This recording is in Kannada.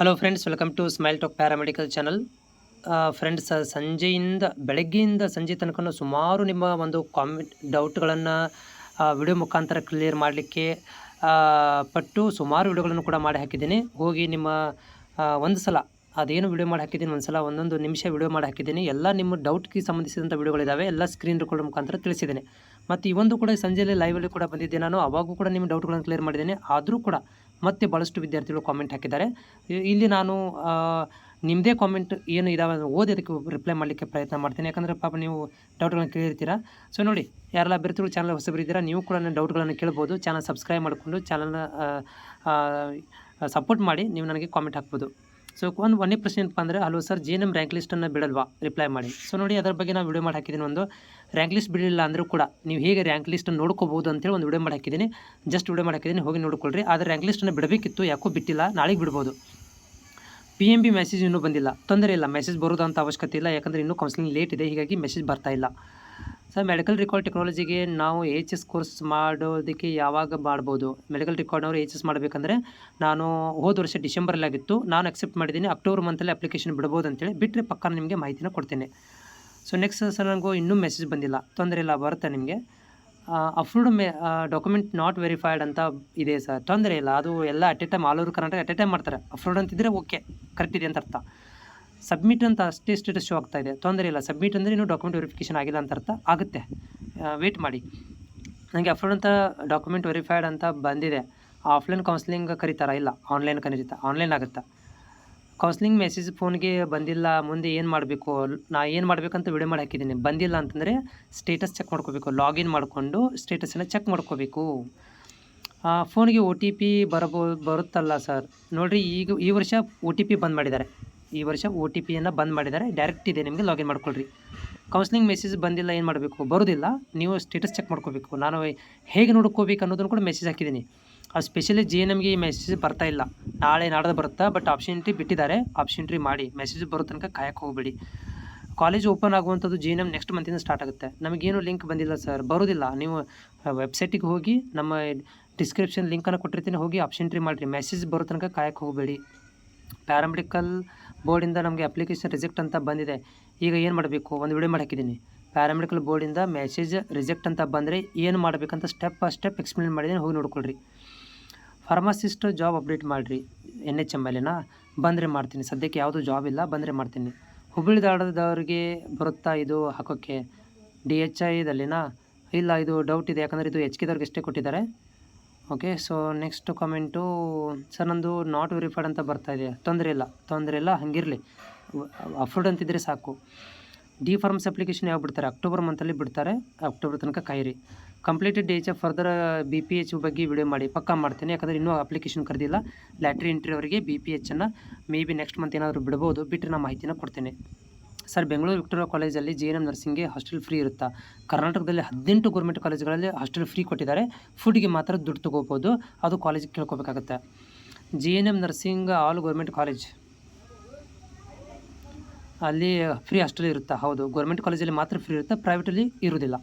Hello friends, welcome to smile talk paramedical channel. Friends, ಬೆಳಗ್ಗೆಯಿಂದ ಸಂಜೆ ತನಕ ಸುಮಾರು ನಿಮ್ಮ ಒಂದು ಕಾಮೆಂಟ್ ಡೌಟ್ಗಳನ್ನು ವಿಡಿಯೋ ಮುಖಾಂತರ ಕ್ಲಿಯರ್ ಮಾಡಲಿಕ್ಕೆ ಪಟ್ಟು ಸುಮಾರು ವಿಡಿಯೋಗಳನ್ನು ಕೂಡ ಮಾಡಿ ಹಾಕಿದ್ದೀನಿ. ಹೋಗಿ ನಿಮ್ಮ ಒಂದು ಸಲ ಅದೇನು ವಿಡಿಯೋ ಮಾಡಿ ಹಾಕಿದ್ದೀನಿ, ಒಂದು ಸಲ ಒಂದೊಂದು ನಿಮಿಷ ವಿಡಿಯೋ ಮಾಡಿ ಹಾಕಿದ್ದೀನಿ. ಎಲ್ಲ ನಿಮ್ಮ ಡೌಟ್ಗೆ ಸಂಬಂಧಿಸಿದಂಥ ವಿಡಿಯೋಗಳಿದ್ದಾವೆ, ಎಲ್ಲ ಸ್ಕ್ರೀನ್ ರೆಕಾರ್ಡ್ ಮುಖಾಂತರ ತಿಳಿಸಿದ್ದೇನೆ. ಮತ್ತು ಈ ಒಂದು ಕೂಡ ಸಂಜೆಯಲ್ಲಿ ಲೈವಲ್ಲಿ ಕೂಡ ಬಂದಿದ್ದೆ ನಾನು. ಅವಾಗೂ ಕೂಡ ನಿಮ್ಮ ಡೌಟ್ಗಳನ್ನು ಕ್ಲಿಯರ್ ಮಾಡಿದ್ದೇನೆ. ಆದರೂ ಕೂಡ ಮತ್ತೆ ಭಾಳಷ್ಟು ವಿದ್ಯಾರ್ಥಿಗಳು ಕಾಮೆಂಟ್ ಹಾಕಿದ್ದಾರೆ. ಇಲ್ಲಿ ನಾನು ನಿಮ್ಮದೇ ಕಾಮೆಂಟ್ ಏನು ಇದಾವೆ ಓದಿ ಅದಕ್ಕೆ ರಿಪ್ಲೈ ಮಾಡಲಿಕ್ಕೆ ಪ್ರಯತ್ನ ಮಾಡ್ತೀನಿ. ಯಾಕಂದರೆ ಪಾಪ ನೀವು ಡೌಟ್ಗಳನ್ನು ಕೇಳಿರ್ತೀರ. ಸೊ ನೋಡಿ, ಯಾರೆಲ್ಲ ಅಭ್ಯರ್ಥಿಗಳು ಚಾನಲ್ ಹೊಸಬರಿದ್ದೀರಾ, ನೀವು ಕೂಡ ನನ್ನ ಡೌಟ್ಗಳನ್ನು ಕೇಳ್ಬೋದು. ಚಾನಲ್ ಸಬ್ಸ್ಕ್ರೈಬ್ ಮಾಡಿಕೊಂಡು ಚಾನಲ್ನ ಸಪೋರ್ಟ್ ಮಾಡಿ ನೀವು ನನಗೆ ಕಾಮೆಂಟ್ ಹಾಕ್ಬೋದು. ಸೊ ಒಂದೇ ಪ್ರಶ್ನೆ ಏನಪ್ಪ ಅಂದರೆ, ಹಲೋ ಸರ್, JNM ರ್ಯಾಂಕ್ ಲಿಸ್ಟನ್ನು ಬಿಡಲ್ವಾ, ರಿಪ್ಲೈ ಮಾಡಿ. ಸೊ ನೋಡಿ, ಅದರ ಬಗ್ಗೆ ನಾನು ವಿಡಿಯೋ ಮಾಡಿ ಹಾಕಿದ್ದೀನಿ. ಒಂದು ರ್ಯಾಂಕ್ ಲಿಸ್ಟ್ ಬಿಡಲಿಲ್ಲ ಅಂದರೂ ಕೂಡ ನೀವು ಹೇಗೆ ರ್ಯಾಂಕ್ ಲಿಸ್ಟನ್ನು ನೋಡ್ಕೋಬೋದು ಅಂತೇಳಿ ಒಂದು ವಿಡಿಯೋ ಮಾಡಿ ಹಾಕಿದ್ದೀನಿ. ಜಸ್ಟ್ ವಿಡಿಯೋ ಮಾಡಿ ಹಾಕಿದ್ದೀನಿ, ಹೋಗಿ ನೋಡ್ಕೊಳ್ರಿ. ಆದರೆ ರ್ಯಾಂಕ್ ಲಿಸ್ಟನ್ನು ಬಿಡಬೇಕಿತ್ತು, ಯಾಕೋ ಬಿಟ್ಟಿಲ್ಲ, ನಾಳೆಗೆ ಬಿಡ್ಬೋದು. PMB ಮೆಸೇಜ್ ಇನ್ನೂ ಬಂದಿಲ್ಲ, ತೊಂದರೆ ಇಲ್ಲ, ಮೆಸೇಜ್ ಬರೋದಂಥ ಅವಶ್ಯಕತೆ ಇಲ್ಲ. ಯಾಕಂದರೆ ಇನ್ನೂ ಕೌನ್ಸಿಲಿಂಗ್ ಲೇಟ್ ಇದೆ, ಹೀಗಾಗಿ ಮೆಸೇಜ್ ಬರ್ತಾ ಇಲ್ಲ. ಸರ್, ಮೆಡಿಕಲ್ ರೆಕಾರ್ಡ್ ಟೆಕ್ನಾಲಜಿಗೆ ನಾವು HS ಕೋರ್ಸ್ ಮಾಡೋದಕ್ಕೆ ಯಾವಾಗ ಮಾಡ್ಬೋದು? ಮೆಡಿಕಲ್ ರೆಕಾರ್ಡ್ನವರು HS ಮಾಡಬೇಕಂದ್ರೆ ನಾನು ಹೋದ ವರ್ಷ ಡಿಸೆಂಬರಲ್ಲಿ ಆಗಿತ್ತು, ನಾನು ಅಕ್ಸೆಪ್ಟ್ ಮಾಡಿದ್ದೀನಿ. ಅಕ್ಟೋಬರ್ ಮಂತಲ್ಲಿ ಅಪ್ಲಿಕೇಶನ್ ಬಿಡ್ಬೋದು ಅಂತೇಳಿ ಬಿಟ್ಟರೆ ಪಕ್ಕ ನಿಮಗೆ ಮಾಹಿತಿನ ಕೊಡ್ತೇನೆ. ಸೊ ನೆಕ್ಸ್ಟ್ ಸರ್, ನನಗೂ ಇನ್ನೂ ಮೆಸೇಜ್ ಬಂದಿಲ್ಲ, ತೊಂದರೆ ಇಲ್ಲ, ಬರುತ್ತೆ ನಿಮಗೆ. ಅಪ್ರೂವ್ಡ್ ಡಾಕ್ಯುಮೆಂಟ್ ನಾಟ್ ವೆರಿಫೈಡ್ ಅಂತ ಇದೆ ಸರ್, ತೊಂದರೆ ಇಲ್ಲ. ಅದು ಎಲ್ಲ at A time all over Karnataka at A time ಮಾಡ್ತಾರೆ. ಅಪ್ರೂವ್ಡ್ ಅಂತಿದ್ರೆ ಓಕೆ, ಕರೆಕ್ಟ್ ಇದೆ ಅಂತ ಅರ್ಥ. ಸಬ್ಮಿಟ್ ಅಂತ ಅಷ್ಟೇ ಸ್ಟೇಟಸ್ ಶೋ ಆಗ್ತಾ ಇದೆ, ತೊಂದರೆ ಇಲ್ಲ. ಸಬ್ಮಿಟ್ ಅಂದರೆ ಇನ್ನೂ ಡಾಕ್ಯುಮೆಂಟ್ ವೆರಿಫಿಕೇಷನ್ ಆಗಿಲ್ಲ ಅಂತ ಅರ್ಥ. ಆಗುತ್ತೆ, ವೇಟ್ ಮಾಡಿ. ನನಗೆ ಅಪ್ರೂವ್ಡ್ ಅಂತ ಡಾಕ್ಯುಮೆಂಟ್ ವೆರಿಫೈಡ್ ಅಂತ ಬಂದಿದೆ. ಆಫ್ಲೈನ್ ಕೌನ್ಸಿಲಿಂಗ್ ಕರೀತಾರ? ಇಲ್ಲ, ಆನ್ಲೈನ್ ಕರೀತಾ, ಆನ್ಲೈನ್ ಆಗುತ್ತಾ. ಕೌನ್ಸಿಲಿಂಗ್ ಮೆಸೇಜ್ ಫೋನ್ಗೆ ಬಂದಿಲ್ಲ, ಮುಂದೆ ಏನು ಮಾಡಬೇಕು? ನಾ ಏನು ಮಾಡಬೇಕಂತ ವಿಡಿಯೋ ಮಾಡಿ ಹಾಕಿದ್ದೀನಿ. ಬಂದಿಲ್ಲ ಅಂತಂದರೆ ಸ್ಟೇಟಸ್ ಚೆಕ್ ಮಾಡ್ಕೋಬೇಕು. ಲಾಗಿನ್ ಮಾಡಿಕೊಂಡು ಸ್ಟೇಟಸನ್ನು ಚೆಕ್ ಮಾಡ್ಕೋಬೇಕು. ಫೋನ್ಗೆ OTP ಬರುತ್ತಲ್ಲ ಸರ್? ನೋಡಿರಿ, ಈ ವರ್ಷ OTP ಬಂದ್ ಮಾಡಿದ್ದಾರೆ. ಈ ವರ್ಷ OTPಯನ್ನು ಬಂದ್ ಮಾಡಿದ್ದಾರೆ. ಡೈರೆಕ್ಟ್ ಇದೆ, ನಿಮಗೆ ಲಾಗಿನ್ ಮಾಡ್ಕೊಳ್ರಿ. ಕೌನ್ಸಿಲಿಂಗ್ ಮೆಸೇಜ್ ಬಂದಿಲ್ಲ, ಏನು ಮಾಡಬೇಕು? ಬರೋದಿಲ್ಲ, ನೀವು ಸ್ಟೇಟಸ್ ಚೆಕ್ ಮಾಡ್ಕೋಬೇಕು. ನಾನು ಹೇಗೆ ನೋಡ್ಕೋಬೇಕು ಅನ್ನೋದನ್ನು ಕೂಡ ಮೆಸೇಜ್ ಹಾಕಿದ್ದೀನಿ. ಅದು ಸ್ಪೆಷಲಿ JNMಗೆ ಈ ಮೆಸೇಜ್ ಬರ್ತಾ ಇಲ್ಲ. ನಾಳೆ ನಾಡ್ದು ಬರುತ್ತಾ, ಬಟ್ ಆಪ್ಷನ್ ಎಂಟ್ರಿ ಬಿಟ್ಟಿದ್ದಾರೆ. ಆಪ್ಷನ್ ಎಂಟ್ರಿ ಮಾಡಿ, ಮೆಸೇಜ್ ಬರೋ ತನಕ ಕಾಯಕ್ಕೆ ಹೋಗಬೇಡಿ. ಕಾಲೇಜ್ ಓಪನ್ ಆಗುವಂಥದ್ದು JNM ನೆಕ್ಸ್ಟ್ ಮಂತಿಂದ ಸ್ಟಾರ್ಟ್ ಆಗುತ್ತೆ. ನಮಗೇನು ಲಿಂಕ್ ಬಂದಿಲ್ಲ ಸರ್. ಬರೋದಿಲ್ಲ, ನೀವು ವೆಬ್ಸೈಟಿಗೆ ಹೋಗಿ ನಮ್ಮ ಡಿಸ್ಕ್ರಿಪ್ಷನ್ ಲಿಂಕನ್ನು ಕೊಟ್ಟಿರ್ತೀನಿ, ಹೋಗಿ ಆಪ್ಷನ್ ಎಂಟ್ರಿ ಮಾಡಿರಿ. ಮೆಸೇಜ್ ಬರೋ ತನಕ ಕಾಯಕ್ಕೆ ಹೋಗಬೇಡಿ. ಪ್ಯಾರಾಮೆಡಿಕಲ್ ಬೋರ್ಡಿಂದ ನಮಗೆ ಅಪ್ಲಿಕೇಶನ್ ರಿಜೆಕ್ಟ್ ಅಂತ ಬಂದಿದೆ. ಈಗ ಏನು ಮಾಡಬೇಕು? ಒಂದು ವಿಡಿಯೋ ಮಾಡಿ ಹಾಕಿದ್ದೀನಿ. ಪ್ಯಾರಾಮೆಡಿಕಲ್ ಬೋರ್ಡಿಂದ ಮೆಸೇಜ್ ರಿಜೆಕ್ಟ್ ಅಂತ ಬಂದರೆ ಏನು ಮಾಡಬೇಕಂತ ಸ್ಟೆಪ್ ಬೈ ಸ್ಟೆಪ್ ಎಕ್ಸ್ಪ್ಲೇನ್ ಮಾಡಿದ್ದೀನಿ, ಹೋಗಿ ನೋಡ್ಕೊಳ್ರಿ. ಫಾರ್ಮಸಿಸ್ಟ್ ಜಾಬ್ ಅಪ್ಡೇಟ್ ಮಾಡಿರಿ. NHMLನ ಬಂದರೆ ಮಾಡ್ತೀನಿ. ಸದ್ಯಕ್ಕೆ ಯಾವುದೂ ಜಾಬ್ ಇಲ್ಲ, ಬಂದರೆ ಮಾಡ್ತೀನಿ. ಹುಬ್ಬಳ್ಳಿ ಧಾರವಾಡದವ್ರಿಗೆ ಬರುತ್ತಾ ಇದು ಹಾಕೋಕ್ಕೆ? DHIದಲ್ಲಿನಾ? ಇಲ್ಲ, ಇದು ಡೌಟ್ ಇದೆ. ಯಾಕಂದರೆ ಇದು HKದವ್ರಿಗೆ ಅಷ್ಟೇ ಕೊಟ್ಟಿದ್ದಾರೆ. Okay. So next comment, sir ನಂದು ನಾಟ್ ವೆರಿಫೈಡ್ ಅಂತ ಬರ್ತಾ ಇದೆ. ತೊಂದರೆ ಇಲ್ಲ, ಹಂಗಿರಲಿ. ಅಪ್ರೂವ್ಡ್ ಅಂತಿದ್ರೆ ಸಾಕು. ಡಿ ಫಾರ್ಮಸಿ ಅಪ್ಲಿಕೇಶನ್ ಯಾವಾಗ ಬಿಡ್ತಾರೆ? ಅಕ್ಟೋಬರ್ ಮಂತಲ್ಲಿ ಬಿಡ್ತಾರೆ. ಅಕ್ಟೋಬರ್ ತನಕ ಕಾಯಿರಿ. ಕಂಪ್ಲೀಟೆಡ್ DHF ಫರ್ದರ್ BPH ಬಗ್ಗೆ ವಿಡಿಯೋ ಮಾಡಿ, ಪಕ್ಕಾ ಮಾಡ್ತೀನಿ. ಯಾಕಂದರೆ ಇನ್ನೂ ಅಪ್ಲಿಕೇಶನ್ ಕರೆದಿಲ್ಲ. ಲ್ಯಾಟ್ರಿ ಎಂಟ್ರಿ ಅವರಿಗೆ BPHನ್ನು ಮೇ ಬಿ ನೆಕ್ಸ್ಟ್ ಮಂತ್ ಏನಾದರೂ ಬಿಡ್ಬೋದು. ಬಿಟ್ಟರೆ ನಾನು ಮಾಹಿತಿನ ಕೊಡ್ತೇನೆ. ಸರ್, ಬೆಂಗಳೂರು ವಿಕ್ಟೋರಿಯಾ ಕಾಲೇಜಲ್ಲಿ JNM ನರ್ಸಿಂಗ್ಗೆ ಹಾಸ್ಟೆಲ್ ಫ್ರೀ ಇರುತ್ತಾ? ಕರ್ನಾಟಕದಲ್ಲಿ 18 ಗೌರ್ಮೆಂಟ್ ಕಾಲೇಜುಗಳಲ್ಲಿ ಹಾಸ್ಟೆಲ್ ಫ್ರೀ ಕೊಟ್ಟಿದ್ದಾರೆ. ಫುಡ್ಗೆ ಮಾತ್ರ ದುಡ್ಡು ತೊಗೋಬೋದು, ಅದು ಕಾಲೇಜಿಗೆ ಕೇಳ್ಕೊಬೇಕಾಗತ್ತೆ. JNM nursing all government college ಅಲ್ಲಿ ಫ್ರೀ ಹಾಸ್ಟೆಲ್ ಇರುತ್ತಾ? ಹೌದು, ಗೌರ್ಮೆಂಟ್ ಕಾಲೇಜಲ್ಲಿ ಮಾತ್ರ ಫ್ರೀ ಇರುತ್ತೆ, ಪ್ರೈವೇಟಲ್ಲಿ ಇರೋದಿಲ್ಲ.